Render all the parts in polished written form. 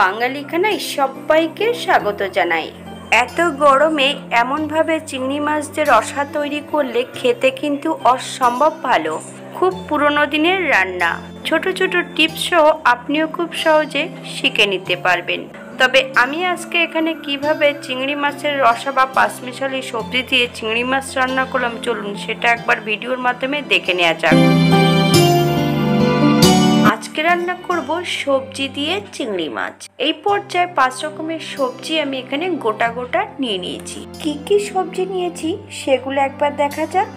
বাঙালি খানায় সবাইকে স্বাগত জানাই। এত গরমে এমনভাবে চিংড়ি মাছ দিয়ে রসা তৈরি করলে খেতে কিন্তু অসম্ভব ভালো। খুব পুরনো দিনের রান্না, ছোট ছোট টিপস সহ আপনিও খুব সহজে শিখে নিতে পারবেন। তবে আমি আজকে এখানে কিভাবে চিংড়ি মাছের রসা বা পাঁচমিশালি সবজি দিয়ে চিংড়ি মাছ রান্না করলাম, চলুন সেটা একবার ভিডিওর মাধ্যমে দেখে নেওয়া যাক। আজকে রান্না করব সবজি দিয়ে চিংড়ি মাছ। এই পর্যায়ে 5 রকমের সবজি আমি এখানে গোটা গোটা নিয়ে নিয়েছি। কি কি সবজি নিয়েছি সেগুলো একবার দেখা যাক।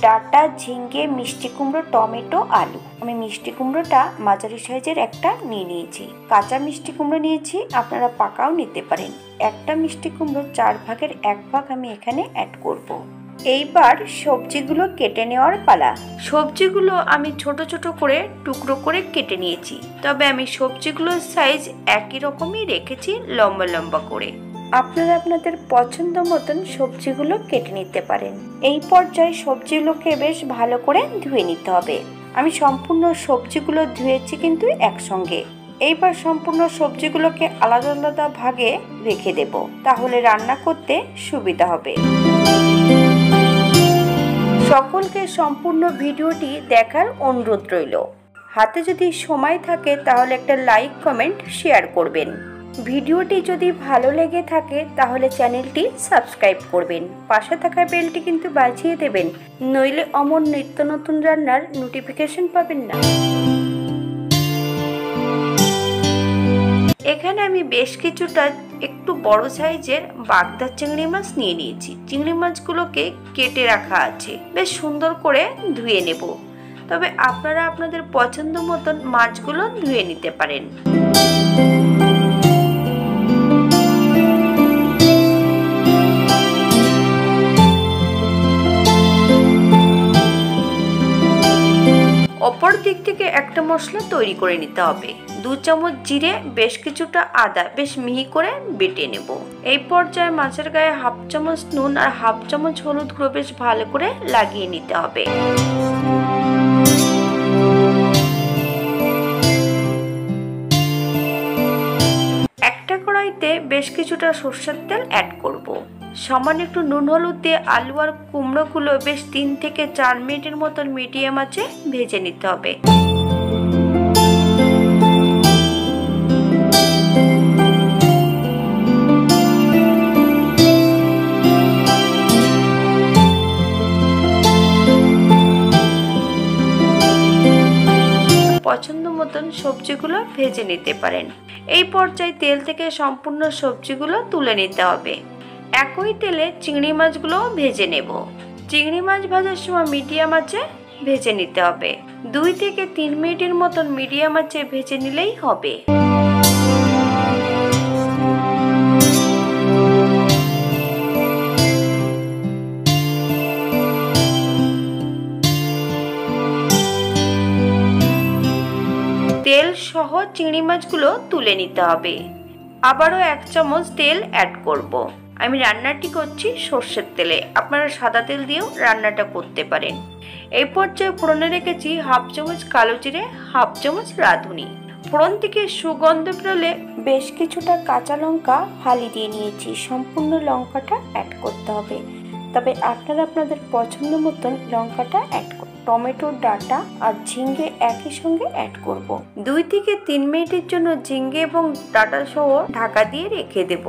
ডাঁটা, ঝিঙ্গে, মিষ্টি কুমড়ো, টমেটো, আলু। আমি মিষ্টি কুমড়োটা মাঝারি সাইজের একটা নিয়ে নিয়েছি। কাঁচা মিষ্টি কুমড়ো নিয়েছি, আপনারা পাকাও নিতে পারেন। একটা মিষ্টি কুমড়ো 4 ভাগের 1 ভাগ আমি এখানে অ্যাড করব। এইবার সবজিগুলো কেটে নেওয়ার পালা। সবজিগুলো আমি ছোট ছোট করে টুকরো করে কেটে নিয়েছি, তবে আমি সবজিগুলোর সাইজ একই রকমই রেখেছি, লম্বা লম্বা করে। আপনারা আপনাদের পছন্দ মতন সবজিগুলো কেটে নিতে পারেন। এই পর্যায়ে সবজিগুলোকে বেশ ভালো করে ধুয়ে নিতে হবে। আমি সম্পূর্ণ সবজিগুলো ধুয়েছি কিন্তু একসঙ্গে। এইবার সম্পূর্ণ সবজিগুলোকে আলাদা আলাদা ভাগে রেখে দেব, তাহলে রান্না করতে সুবিধা হবে। সকলকে সম্পূর্ণ ভিডিওটি দেখার অনুরোধ রইল। হাতে যদি সময় থাকে তাহলে একটা লাইক, কমেন্ট, শেয়ার করবেন। ভিডিওটি যদি ভালো লেগে থাকে তাহলে চ্যানেলটি সাবস্ক্রাইব করবেন। পাশে থাকা বেলটি কিন্তু বাজিয়ে দেবেন, নইলে অমর নিত্য নতুন রান্নার নোটিফিকেশন পাবেন না। এখানে আমি বেশ কিছুটা একটু বড় সাইজের বাগদা চিংড়ি মাছ নিয়ে নিয়েছি। চিংড়ি মাছগুলোকে কেটে রাখা আছে, বেশ সুন্দর করে ধুয়ে নেব। তবে আপনারা আপনাদের পছন্দ মতন মাছগুলো ধুয়ে নিতে পারেন। অপর দিক থেকে একটা মশলা তৈরি করে নিতে হবে। 2 চামচ জিরে, বেশ কিছুটা আদা বেশ মিহি করে বেটে নেব। এই পর্যায়ে মাছের গায়ে 1/2 চামচ নুন আর 1/2 চামচ হলুদ গুঁড়ো বেশ ভালো করে লাগিয়ে নিতে হবে। একটা কড়াইতে বেশ কিছুটা সরষের তেল অ্যাড করব। সামান্য একটু নুন হলুদ দিয়ে আলু আর কুমড়োগুলো বেশ 3 থেকে 4 মিনিটের মতন মিডিয়াম আঁচে ভেজে নিতে হবে। পছন্দ মতন সবজিগুলো ভেজে নিতে পারেন। এই পর্যায়ে তেল থেকে সম্পূর্ণ সবজিগুলো তুলে নিতে হবে। একই তেলে চিংড়ি মাছগুলো ভেজে নেব। চিংড়ি মাছ ভাজার সময় মিডিয়াম আঁচে ভেজে নিতে হবে। 2 থেকে 3 মিনিটের মতন মিডিয়াম আঁচে ভেজে নিলেই হবে। তেল সহ চিংড়ি মাছগুলো তুলে নিতে হবে। আবারও 1 চামচ তেল অ্যাড করব। আমি রান্নাটি করছি সর্ষের তেলে, আপনারা সাদা তেল দিয়েও রান্নাটা করতে পারেন। এই পর্যায়ে ফোড়নে রেখেছি 1/2 চামচ কালো জিরে, 1/2 চামচ রাঁধুনি। ফোড়ন থেকে সুগন্ধ বেরোলে বেশ কিছুটা কাঁচা লঙ্কা ফালি দিয়ে নিয়েছি। সম্পূর্ণ লঙ্কাটা অ্যাড করতে হবে, তবে আপনারা আপনাদের পছন্দ মতন লঙ্কাটা অ্যাড করুন। টমেটো, ডাঁটা আর ঝিঙ্গে একই সঙ্গে অ্যাড করব। 2 থেকে 3 মিনিটের জন্য ঝিঙ্গে এবং ডাঁটা সহ ঢাকা দিয়ে রেখে দেব।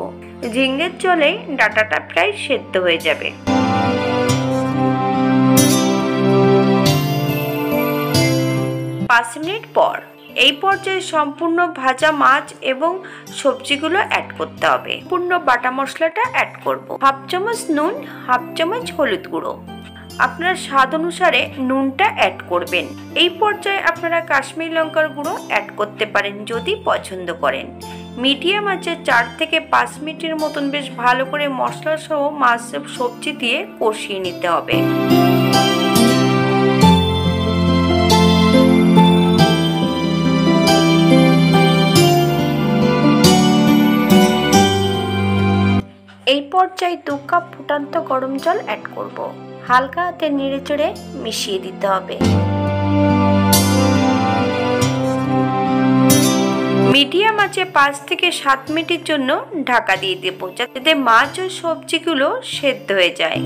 ঝিঙ্গের জলে ডাঁটাটা প্রায় সেদ্ধ হয়ে যাবে। 5 মিনিট পর এই পর্যায়ে সম্পূর্ণ ভাজা মাছ এবং সবজিগুলো অ্যাড করতে হবে। পূর্ণ বাটা মশলাটা অ্যাড করব। 1/2 চামচ নুন, 1/2 চামচ হলুদ গুঁড়ো। আপনার স্বাদ অনুসারে নুনটা অ্যাড করবেন। এই পর্যায়ে আপনারা কাশ্মীরি লঙ্কার গুঁড়ো অ্যাড করতে পারেন যদি পছন্দ করেন। মিডিয়াম আঁচে 4 থেকে 5 মিনিটের মতন বেশ ভালো করে মশলা সহ মাছ সবজি দিয়ে কষিয়ে নিতে হবে। এই পর্যায়ে 2 কাপ ফুটন্ত গরম জল অ্যাড করব। হালকা হাতে নেড়েচেড়ে মিশিয়ে দিতে হবে। মিডিয়াম আঁচে 5 থেকে 7 মিনিটের জন্য ঢাকা দিয়ে দেব, যাতে মাছ ও সবজিগুলো সেদ্ধ হয়ে যায়।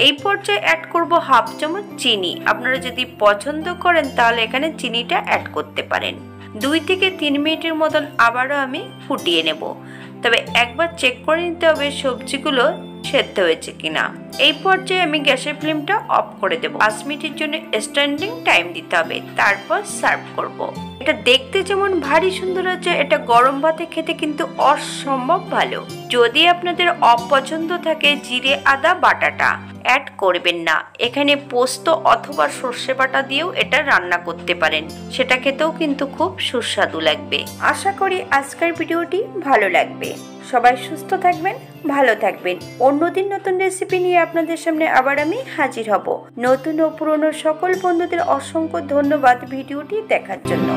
এই পর্যায়ে অ্যাড করব হাফ চামচ চিনি। আপনারা যদি পছন্দ করেন তাহলে এখানে চিনিটা অ্যাড করতে পারেন। 2 থেকে 3 মিনিটের মতন আবারও আমি ফুটিয়ে নেব। তবে একবার চেক করে নিতে হবে সবজিগুলো সেদ্ধ হয়েছে কিনা। এই পর্যায়ে আমি গ্যাসের ফ্লেমটা অফ করে দেব। 5 মিনিটের জন্য স্ট্যান্ডিং টাইম দিতে হবে, তারপর সার্ভ করব। এটা দেখতে যেমন ভারী সুন্দর হচ্ছে, এটা গরম ভাতে খেতে কিন্তু অসম্ভব ভালো। যদি আপনাদের অপছন্দ থাকে জিরে আদা বাটাটা, অ্যাড করবেন না। এখানে পোস্ত অথবা সর্ষে বাটা দিয়েও এটা রান্না করতে পারেন, সেটা খেতেও কিন্তু খুব সুস্বাদু লাগবে। আশা করি আজকের ভিডিওটি ভালো লাগবে। সবাই সুস্থ থাকবেন, ভালো থাকবেন। অন্যদিন নতুন রেসিপি নিয়ে আপনাদের সামনে আবার আমি হাজির হব। নতুন ও পুরনো সকল বন্ধুদের অসংখ্য ধন্যবাদ ভিডিওটি দেখার জন্য।